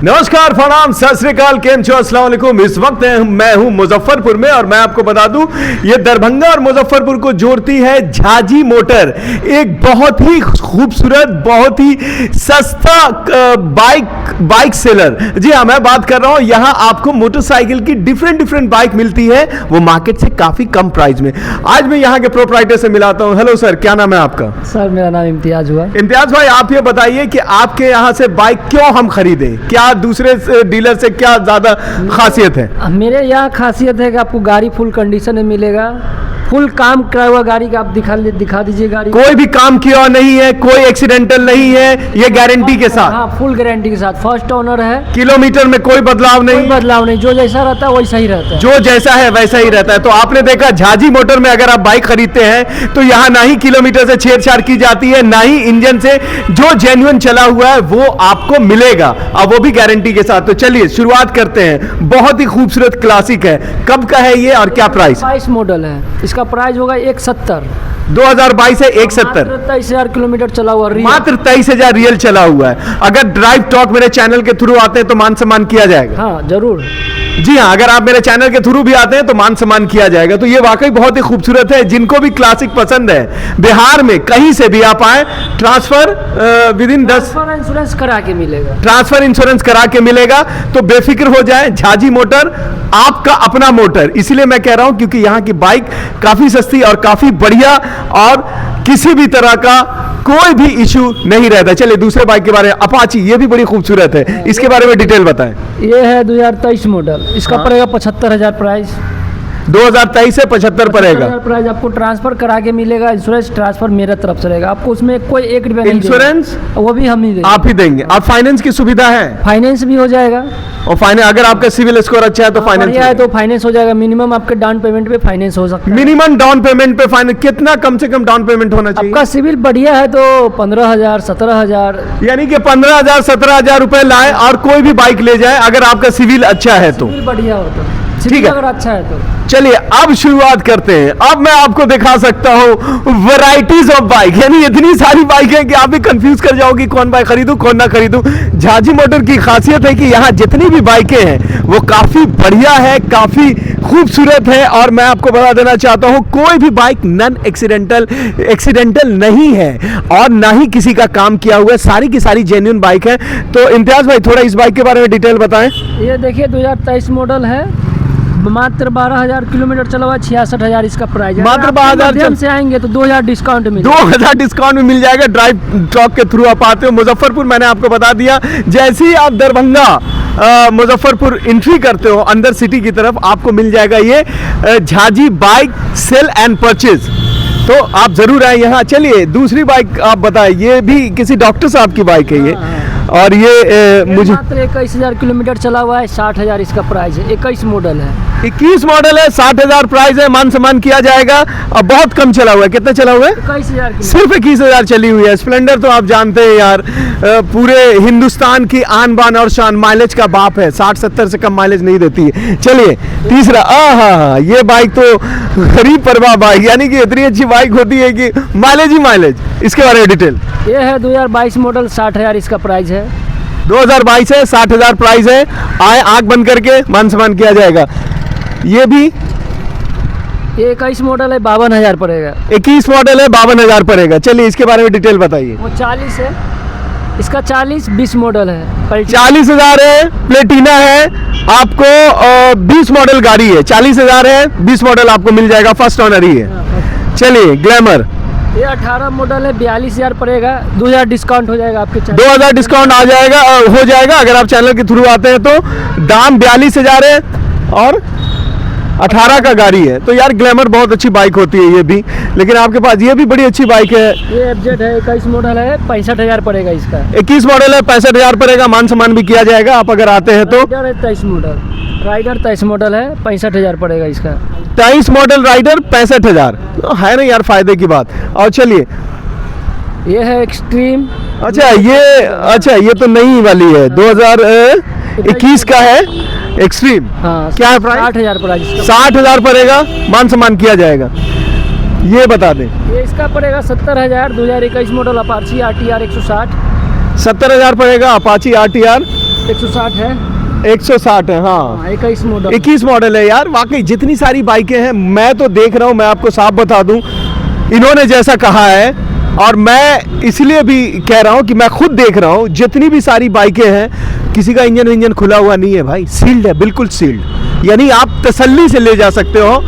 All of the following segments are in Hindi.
नमस्कार, प्रणाम, सत श्री अकाल, केम छो, अस्सलाम वालेकुम। इस वक्त मैं हूं मुजफ्फरपुर में और मैं आपको बता दूं ये दरभंगा और मुजफ्फरपुर को जोड़ती है झाजी मोटर। एक बहुत ही खूबसूरत, बहुत ही सस्ता बाइक सेलर। जी हाँ, मैं बात कर रहा हूं यहां आपको मोटरसाइकिल की डिफरेंट बाइक मिलती है, वो मार्केट से काफी कम प्राइस में। आज मैं यहां के प्रोप्राइटर से मिलाता हूं। हेलो सर, क्या नाम है आपका? सर मेरा नाम इम्तियाज हुआ। इम्तियाज भाई, आप ये बताइए कि आपके यहाँ से बाइक क्यों हम खरीदें? क्या दूसरे डीलर से क्या ज्यादा खासियत है? मेरे यहाँ खासियत है कि आपको गाड़ी फुल कंडीशन में मिलेगा, फुल काम कराया हुआ गाड़ी का। आप दिखा दीजिए गाड़ी, कोई भी काम किया नहीं है, कोई एक्सीडेंटल नहीं है, ये गारंटी के साथ। हाँ, फुल गारंटी के साथ। फर्स्ट ओनर है, किलोमीटर में कोई बदलाव नहीं, कोई बदलाव नहीं, जो जैसा रहता है वैसा ही रहता है। जो जैसा है वैसा ही रहता है। तो आपने देखा झाजी मोटर में अगर आप बाइक खरीदते हैं तो यहाँ ना ही किलोमीटर से छेड़छाड़ की जाती है, ना ही इंजन से। जो जेन्युइन चला हुआ है वो आपको मिलेगा, और वो भी गारंटी के साथ। तो चलिए शुरुआत करते हैं। बहुत ही खूबसूरत क्लासिक है। कब का है ये और क्या प्राइस? 22 मॉडल है, इसका प्राइस होगा 170। 2022 है, 170। 23,000 किलोमीटर चला हुआ, मात्र 23,000 रियल चला हुआ है। अगर ड्राइव टॉक मेरे चैनल के थ्रू आते हैं तो मान सम्मान किया जाएगा? हाँ जरूर। जी हाँ, अगर आप मेरे चैनल के थ्रू भी आते हैं तो मान सम्मान किया जाएगा। तो ये वाकई बहुत ही खूबसूरत है। जिनको भी क्लासिक पसंद है, बिहार में कहीं से भी आप आए, ट्रांसफर विद इन 10 इंश्योरेंस करा के मिलेगा। ट्रांसफर इंश्योरेंस करा के मिलेगा। तो बेफिक्र हो जाए, झाजी मोटर आपका अपना मोटर। इसीलिए मैं कह रहा हूं क्योंकि यहाँ की बाइक काफी सस्ती और काफी बढ़िया, और किसी भी तरह का कोई भी इशू नहीं रहता। चलिए दूसरे बाइक के बारे में, अपाची, ये भी बड़ी खूबसूरत है, इसके बारे में डिटेल बताएं। ये है 2023 मॉडल, इसका पड़ेगा 75,000 प्राइस। 2023 से 75 पड़ेगा प्राइस। आपको ट्रांसफर करा के मिलेगा, इंश्योरेंस ट्रांसफर मेरे तरफ से रहेगा। आपको उसमें कोई 1 रुपया नहीं, इंश्योरेंस वो भी हम ही देंगे, आप ही देंगे। और फाइनेंस की सुविधा है? फाइनेंस भी हो जाएगा। और फाइनेंस, अगर आपका सिविल स्कोर अच्छा है तो फाइनेंस है तो फाइनेंस हो जाएगा। मिनिमम आपके डाउन पेमेंट पे फाइनेंस हो सकता है। मिनिमम डाउन पेमेंट पे फाइनेंस कितना, कम से कम डाउन पेमेंट होना चाहिए? आपका सिविल बढ़िया है तो 15,000 17,000, यानी कि 15,000 17,000 रुपए लाए और कोई भी बाइक ले जाए अगर आपका सिविल अच्छा है तो। सिविल बढ़िया हो तो, ठीक है, अगर अच्छा है तो। चलिए अब शुरुआत करते हैं। अब मैं आपको दिखा सकता हूं वैरायटीज ऑफ बाइक। यानी इतनी सारी बाइक है कि आप भी कंफ्यूज कर जाओगे कौन बाइक खरीदूं कौन ना खरीदूं। झाजी मोटर की खासियत है कि यहाँ जितनी भी बाइकें हैं वो काफी बढ़िया है, काफी खूबसूरत है। और मैं आपको बता देना चाहता हूं कोई भी बाइक नॉन एक्सीडेंटल नहीं है और ना ही किसी का काम किया हुआ है। सारी की सारी जेन्युइन बाइक है। तो इम्तियाज भाई, थोड़ा इस बाइक के बारे में डिटेल बताएं। ये देखिए 2023 मॉडल है, मात्र 12,000 किलोमीटर चला हुआ, 66,000 इसका प्राइस है। मात्र 12,000 से आएंगे तो 2,000 डिस्काउंट मिल 2,000 डिस्काउंट में मिल जाएगा। ड्राइव टॉक के थ्रू आप आते हो मुजफ्फरपुर, मैंने आपको बता दिया। जैसे ही आप दरभंगा मुजफ्फरपुर एंट्री करते हो अंदर सिटी की तरफ, आपको मिल जाएगा ये Jhaji bike cell and purchase. तो आप जरूर आए यहाँ। चलिए दूसरी बाइक आप बताएं। ये भी किसी डॉक्टर साहब की बाइक है ये। और ये मुझे मात्र 21,000 किलोमीटर चला हुआ है, 60,000 इसका प्राइस है। 21 मॉडल है, 21 मॉडल है, 60,000 प्राइस है। मान सम्मान किया जाएगा। और बहुत कम चला हुआ है। कितना चला हुआ है? 21,000, सिर्फ 21,000 चली हुई है। स्प्लेंडर तो आप जानते हैं यार, पूरे हिंदुस्तान की आन बान और शान, माइलेज का बाप है। 60-70 से कम माइलेज नहीं देती है। चलिए तीसरा, ये बाइक तो गरीब परवाह बाइक, यानी कि इतनी अच्छी बाइक होती है कि माइलेज ही माइलेज। इसके बारे में डिटेल। ये है 2022 मॉडल, 60,000 इसका प्राइस है। 2022 है, 60,000 प्राइस है। आए आंख बंद करके मान सम्मान किया जाएगा। ये भी ये 21 मॉडल है, 52,000 पड़ेगा। 21 मॉडल है, 52,000 पड़ेगा। चलिए इसके बारे में डिटेल बताइए। वो 40 है, इसका 40-20 मॉडल है। 40,000 है, प्लेटिना है। आपको 20 मॉडल गाड़ी है। 40,000 है, 20 मॉडल आपको मिल जाएगा, फर्स्ट ऑनर ही है। चलिए ग्लैमर, ये 18 मॉडल है, 42,000 पड़ेगा। 2,000 डिस्काउंट हो जाएगा आपके। 2,000 डिस्काउंट आ जाएगा, हो जाएगा अगर आप चैनल के थ्रू आते हैं तो। दाम 42,000 है और 18 का गाड़ी है। तो यार ग्लैमर बहुत अच्छी बाइक होती है ये भी। लेकिन आपके पास ये भी बड़ी अच्छी बाइक है। ये FZ है, 21 मॉडल है, 65,000 पड़ेगा इसका। 21 मॉडल है, 65,000 पड़ेगा। मान सम्मान भी किया जाएगा आप अगर आते हैं तो। राइडर 23 मॉडल है, 65,000 पड़ेगा इसका। 23 मॉडल राइडर 65,000 है ना यार, फायदे की बात। और चलिए ये है एक्सट्रीम। अच्छा ये तो नई वाली है, 2021 का है एक्सट्रीम। हाँ, क्या है प्राइस? 60,000 प्राइस। 60,000 पड़ेगा, मान सम्मान किया जाएगा। ये बता दें। ये इसका पड़ेगा 70,000, 2021 मॉडल अपाची RTR 160। 70,000 पड़ेगा अपाची RTR 160 है। 160 है, हाँ। 21 मॉडल। 21 मॉडल है यार। वाकई जितनी सारी बाइकें हैं, मैं तो देख रहा हूँ, मैं आपको साफ बता दूं, इन्होंने जैसा कहा है, और मैं इसलिए भी कह रहा हूँ कि मैं खुद देख रहा हूँ, जितनी भी सारी बाइकें हैं, किसी का इंजन खुला हुआ नहीं है भाई, सील्ड है, बिल्कुल सील्ड। यानी आप तसल्ली से ले जा सकते हो।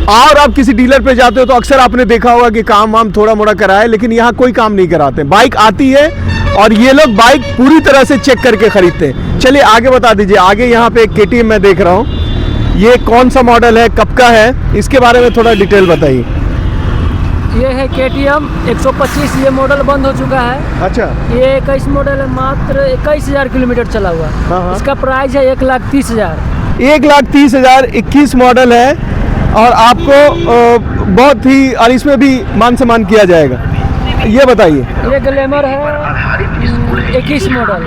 और आप किसी डीलर पे जाते हो तो अक्सर आपने देखा होगा कि काम वाम थोड़ा मोड़ा कराए, लेकिन यहाँ कोई काम नहीं कराते। बाइक आती है और ये लोग बाइक पूरी तरह से चेक करके खरीदते हैं। चलिए आगे बता दीजिए। आगे यहाँ पे एक KTM मैं देख रहा हूँ, ये कौन सा मॉडल है, कब का है, इसके बारे में थोड़ा डिटेल बताइए। ये है KTM 125, ये मॉडल बंद हो चुका है। अच्छा। ये 21 मॉडल है, मात्र 21,000 किलोमीटर चला हुआ। हाँ। इसका प्राइस है 1,30,000। 1,30,000, 21 मॉडल है, और आपको बहुत ही, और इसमें भी मान सम्मान किया जाएगा। ये बताइए। ये ग्लैमर है 21 मॉडल,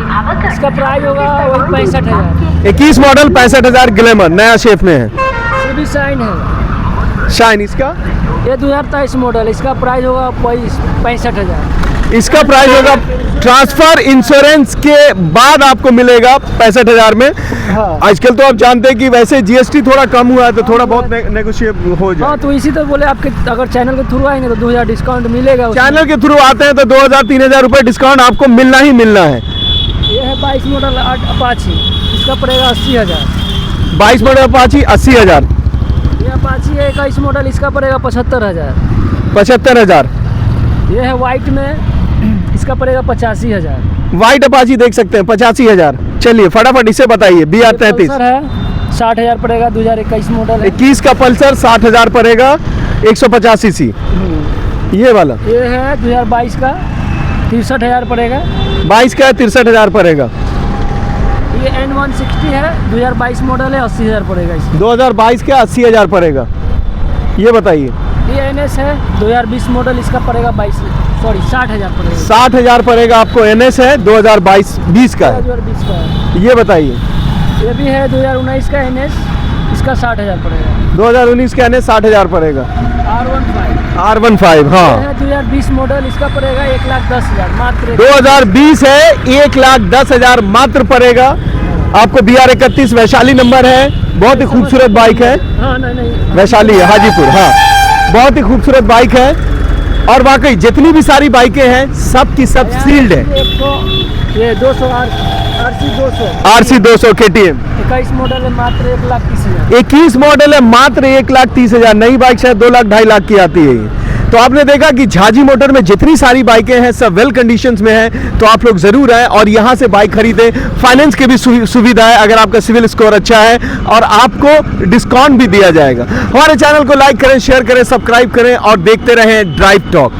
इसका प्राइस होगा 65,000। 21 मॉडल 65,000 ग्लैमर, नया शेप में है। ये भी शाइन है। शाइन, इसका ये 2023 मॉडल, इसका प्राइस होगा 65,000। इसका प्राइस होगा ट्रांसफर इंश्योरेंस के बाद आपको मिलेगा 65,000 में। हाँ। आजकल तो आप जानते हैं कि वैसे GST थोड़ा कम हुआ है, तो थोड़ा बहुत नेगोशिएट हो जाए। हाँ, तो इसी तो बोले आपके अगर चैनल के थ्रू आएंगे तो 2,000 डिस्काउंट मिलेगा उसमें। चैनल के थ्रू आते हैं तो 2,000-3,000 रुपए डिस्काउंट आपको मिलना ही मिलना है। ये है 22 मॉडल अपाची, इसका पड़ेगा 80,000। 22 मॉडल अपाची 80,000। ये अपाची है 21 मॉडल, इसका पड़ेगा 75,000। 75,000। ये है वाइट में, इसका पड़ेगा 85,000। व्हाइट अपाची देख सकते हैं 85,000। चलिए फटाफट इसे बताइए। BR33 पल्सर है 60,000 पड़ेगा, 2021 मॉडल है। 21 का पल्सर 60,000 पड़ेगा, 150 सीसी। ये वाला ये है 2022 का 63,000 पड़ेगा। 22 का 63,000 पड़ेगा। ये N160 है, 2022 मॉडल है, 80,000 पड़ेगा इसका। 2022 का 80,000 पड़ेगा। ये बताइए। ये NS है 2020 मॉडल, इसका पड़ेगा 60,000 पड़ेगा। 60,000 पड़ेगा आपको। NS है 2022 का है। 2020 का है। ये बताइए। ये भी है 2019 का NS, इसका 60,000 पड़ेगा। 2019 का NS 60,000 पड़ेगा। R15 हाँ। ये है 2020 मॉडल, इसका पड़ेगा 1,10,000 मात्र। 2020 है, 1,10,000 मात्र पड़ेगा आपको। BR31 वैशाली नंबर है, बहुत ही खूबसूरत बाइक है। हाँ, नहीं वैशाली है, हाजीपुर, हाँ। बहुत ही खूबसूरत बाइक है, और वाकई जितनी भी सारी बाइकें हैं सब की सब सील्ड है। ये 200 RC 200 RC 200 KTM 21 मॉडल है, मात्र 1,30,000। 21 मॉडल है, मात्र 1,30,000। नई बाइक शायद 2 लाख 2.5 लाख की आती है ये। तो आपने देखा कि झाजी मोटर में जितनी सारी बाइकें हैं सब वेल कंडीशंस में हैं, तो आप लोग जरूर आए और यहाँ से बाइक खरीदें। फाइनेंस की भी सुविधा है अगर आपका सिविल स्कोर अच्छा है, और आपको डिस्काउंट भी दिया जाएगा। हमारे चैनल को लाइक करें, शेयर करें, सब्सक्राइब करें और देखते रहें ड्राइव टॉक।